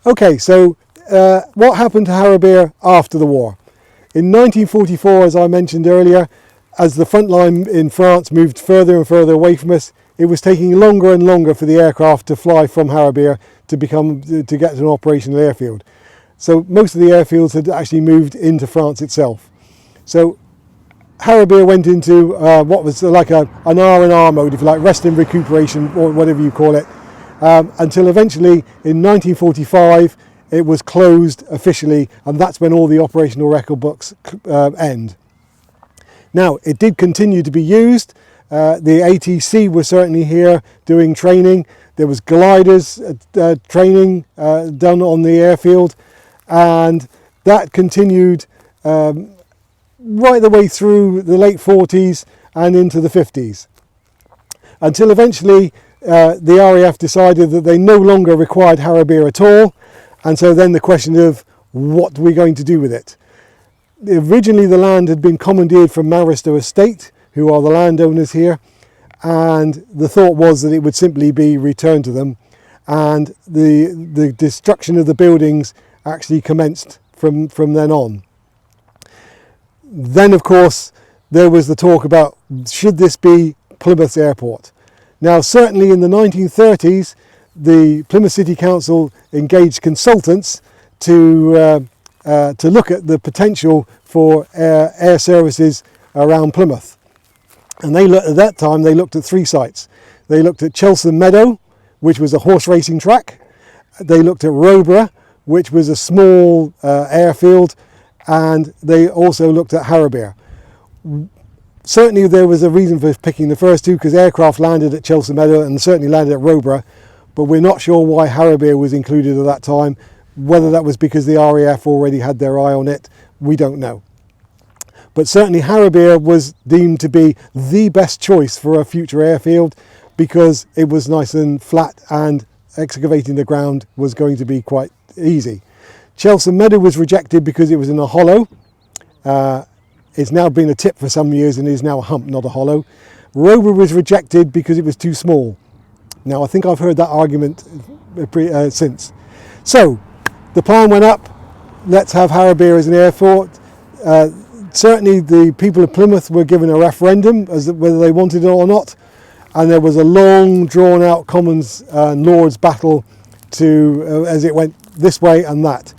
Okay, so what happened to HARROWBEER after the war? In 1944, as I mentioned earlier, as the front line in France moved further and further away from us, it was taking longer and longer for the aircraft to fly from HARROWBEER to get to an operational airfield. So most of the airfields had actually moved into France itself. So HARROWBEER went into what was like an R&R mode, if you like, rest and recuperation, or whatever you call it, until eventually in 1945 it was closed officially, and that's when all the operational record books end. Now, it did continue to be used. The ATC was certainly here doing training. There was gliders training done on the airfield, and that continued right the way through the late 40s and into the 50s, until eventually the RAF decided that they no longer required HARROWBEER at all, and so then the question of what we're going to do with it. Originally the land had been commandeered from Maristow Estate, who are the landowners here, and the thought was that it would simply be returned to them, and the destruction of the buildings actually commenced from then on. Then of course there was the talk about, should this be Plymouth's airport? Now certainly in the 1930s the Plymouth City Council engaged consultants to look at the potential for air services around Plymouth. And at that time they looked at 3 sites. They looked at Cheltenham Meadow, which was a horse racing track. They looked at HARROWBEER, which was a small airfield, and they also looked at HARROWBEER. Certainly there was a reason for picking the first 2, because aircraft landed at Cheltenham Meadow and certainly landed at HARROWBEER, but we're not sure why HARROWBEER was included at that time. Whether that was because the RAF already had their eye on it, we don't know. But certainly HARROWBEER was deemed to be the best choice for a future airfield, because it was nice and flat and excavating the ground was going to be quite easy. Cheltenham Meadow was rejected because it was in a hollow. It's now been a tip for some years and is now a hump, not a hollow. HARROWBEER was rejected because it was too small. Now I think I've heard that argument since. So the plan went up, let's have HARROWBEER as an airport. Certainly the people of Plymouth were given a referendum as to whether they wanted it or not, and there was a long drawn out Commons and Lords battle as it went this way and that.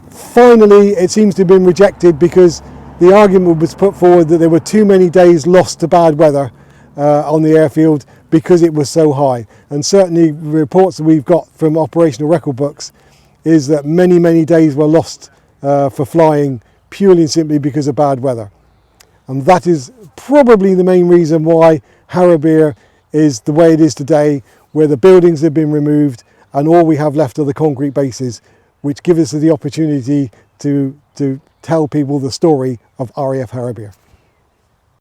Finally it seems to have been rejected because the argument was put forward that there were too many days lost to bad weather on the airfield because it was so high. And certainly reports that we've got from operational record books is that many days were lost for flying purely and simply because of bad weather. And that is probably the main reason why HARROWBEER is the way it is today, where the buildings have been removed and all we have left are the concrete bases, which give us the opportunity to tell people the story of RAF HARROWBEER.